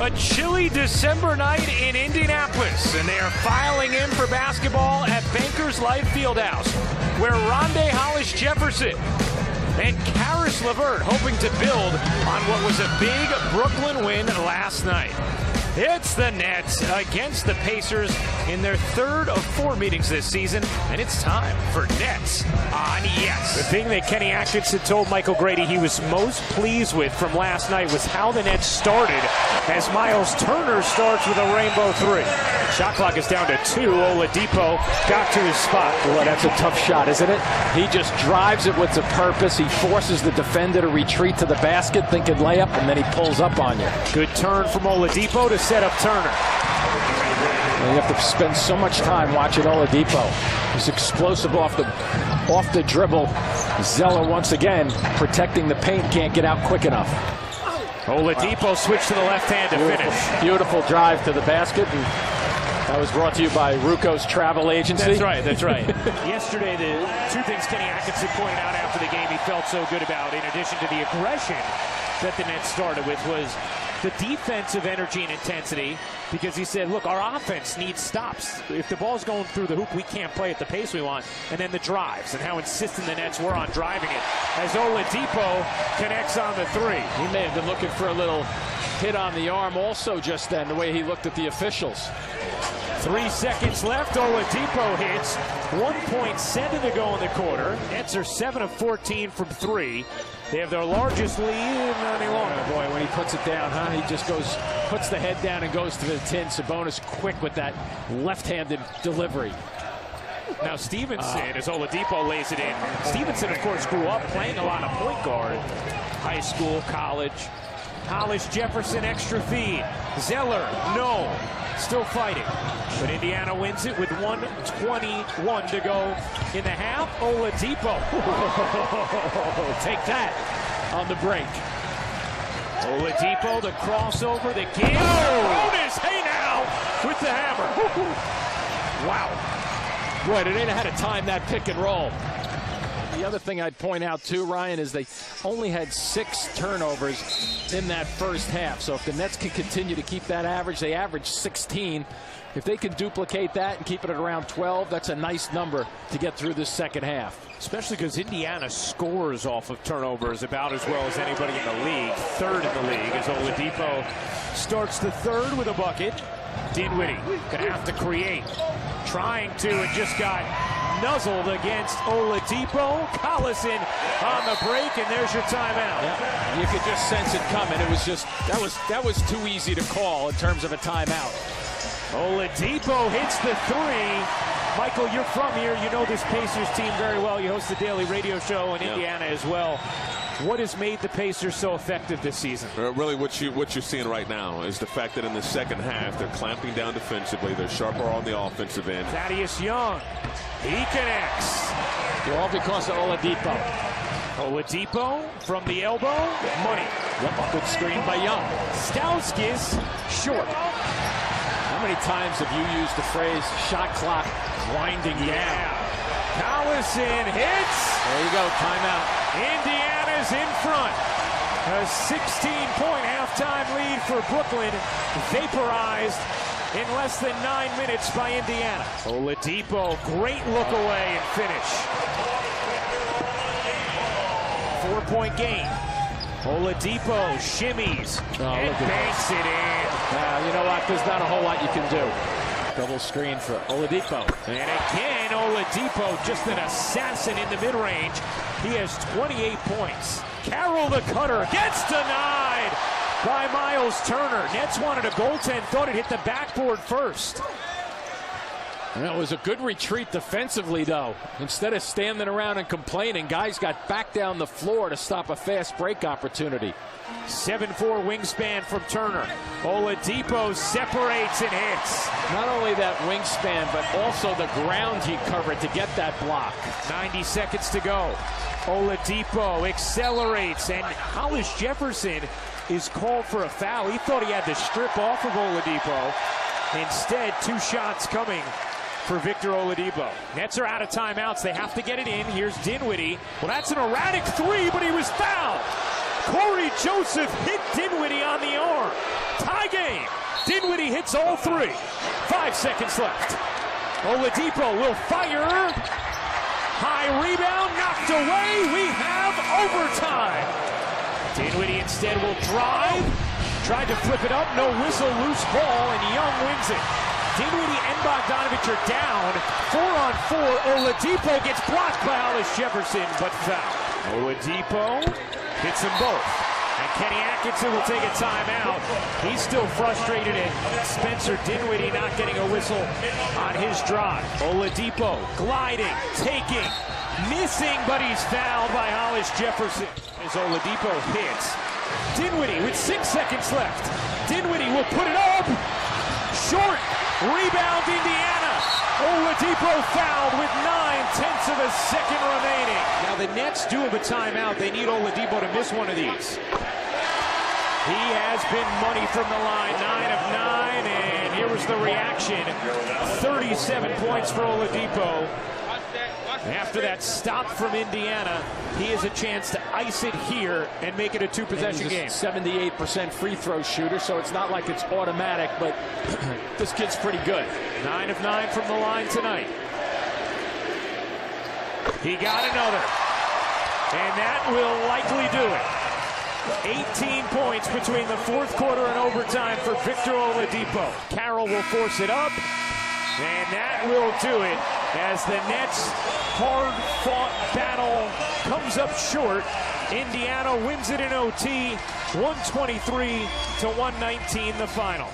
A chilly December night in Indianapolis, and they are filing in for basketball at Bankers Life Fieldhouse, where Rondé Hollis-Jefferson and Karis LeVert hoping to build on what was a big Brooklyn win last night. It's the Nets against the Pacers in their third of 4 meetings this season, and it's time for Nets on Yes. The thing that Kenny Atkinson told Michael Grady he was most pleased with from last night was how the Nets started, as Miles Turner starts with a rainbow three. Shot clock is down to 2. Oladipo got to his spot. Boy, that's a tough shot, isn't it? He just drives it with a purpose. He forces the defender to retreat to the basket, thinking layup, and then he pulls up on you. Good turn from Oladipo to set up Turner. And you have to spend so much time watching Oladipo. He's explosive off the dribble. Zeller once again protecting the paint, can't get out quick enough. Oladipo switched to the left hand to finish. Beautiful drive to the basket. And that was brought to you by Ruco's Travel Agency. That's right, that's right. Yesterday, the two things Kenny Atkinson pointed out after the game he felt so good about, in addition to the aggression that the Nets started with, was the defensive energy and intensity, because he said, look, our offense needs stops. If the ball's going through the hoop, we can't play at the pace we want. And then the drives and how insistent the Nets were on driving it, as Oladipo connects on the three. He may have been looking for a little hit on the arm also just then, the way he looked at the officials. 3 seconds left. Oladipo hits. 1.7 to go in the quarter. Nets are 7 of 14 from 3. They have their largest lead not any longer. Oh boy, when he puts it down, huh? He just puts the head down and goes to the tin. Sabonis quick with that left-handed delivery. Now Stevenson, as Oladipo lays it in. Stevenson, of course, grew up playing a lot of point guard. High school, college. Hollis-Jefferson, extra feed. Zeller, no. Still fighting. But Indiana wins it with 1:21 to go in the half. Oladipo. Take that on the break. Oladipo, the crossover, the game. Bonus, hey now, with the hammer. Wow. Boy, they didn't know how to time that pick and roll. The other thing I'd point out too, Ryan, is they only had 6 turnovers in that first half. So if the Nets can continue to keep that average, they averaged 16. If they can duplicate that and keep it at around 12, that's a nice number to get through this second half. Especially because Indiana scores off of turnovers about as well as anybody in the league. Third in the league, as Oladipo starts the third with a bucket. Dinwiddie gonna have to create. Trying to, and just got nuzzled against Oladipo. Collison on the break, and there's your timeout. Yeah, you could just sense it coming. It was just, that was too easy to call in terms of a timeout. Oladipo hits the three. Michael, you're from here. You know this Pacers team very well. You host the daily radio show in Indiana as well. What has made the Pacers so effective this season? Really, what you're seeing right now is the fact that in the second half, they're clamping down defensively. They're sharper on the offensive end. Thaddeus Young, he connects. All because of Oladipo. Oladipo from the elbow, money. Yep, good screen by Young. Stauskas short. How many times have you used the phrase shot clock winding down? Collison hits. There you go, timeout. Indiana's in front. A 16-point halftime lead for Brooklyn, vaporized in less than 9 minutes by Indiana. Oladipo, great look away and finish. 4-point game. Oladipo shimmies and banks it in. You know what? There's not a whole lot you can do. Double screen for Oladipo. And again, Oladipo, just an assassin in the mid-range. He has 28 points. Carroll, the cutter, gets denied by Miles Turner. Nets wanted a goaltend, thought it hit the backboard first. And it was a good retreat defensively, though. Instead of standing around and complaining, guys got back down the floor to stop a fast break opportunity. 7'4" wingspan from Turner. Oladipo separates and hits. Not only that wingspan, but also the ground he covered to get that block. 90 seconds to go. Oladipo accelerates, and Hollis-Jefferson is called for a foul. He thought he had to strip off of Oladipo. Instead, 2 shots coming for Victor Oladipo. Nets are out of timeouts. They have to get it in. Here's Dinwiddie. Well, that's an erratic 3, but he was fouled. Corey Joseph hit Dinwiddie on the arm. Tie game. Dinwiddie hits all three. 5 seconds left. Oladipo will fire. High rebound, knocked away. We have overtime. Dinwiddie instead will drive. Tried to flip it up, no whistle, loose ball, and Young wins it. Dinwiddie and Bogdanovich are down. 4-on-4. Oladipo gets blocked by Hollis Jefferson, but foul. Oladipo hits them both. And Kenny Atkinson will take a timeout. He's still frustrated at Spencer Dinwiddie not getting a whistle on his drive. Oladipo gliding, taking, missing, but he's fouled by Hollis Jefferson. As Oladipo hits. Dinwiddie with 6 seconds left. Dinwiddie will put it up. Short. Rebound Indiana. Oladipo fouled with 9/10 of a second remaining. Now the Nets do have a timeout. They need Oladipo to miss one of these. He has been money from the line. 9 of 9, and here was the reaction. 37 points for Oladipo. After that stop from Indiana, he has a chance to ice it here and make it a two-possession game. 78% free throw shooter, so it's not like it's automatic, but this kid's pretty good. 9 of 9 from the line tonight. He got another, and that will likely do it. 18 points between the fourth quarter and overtime for Victor Oladipo. Carroll will force it up, and that will do it as the Nets' hard-fought battle comes up short. Indiana wins it in OT, 123-119 the final.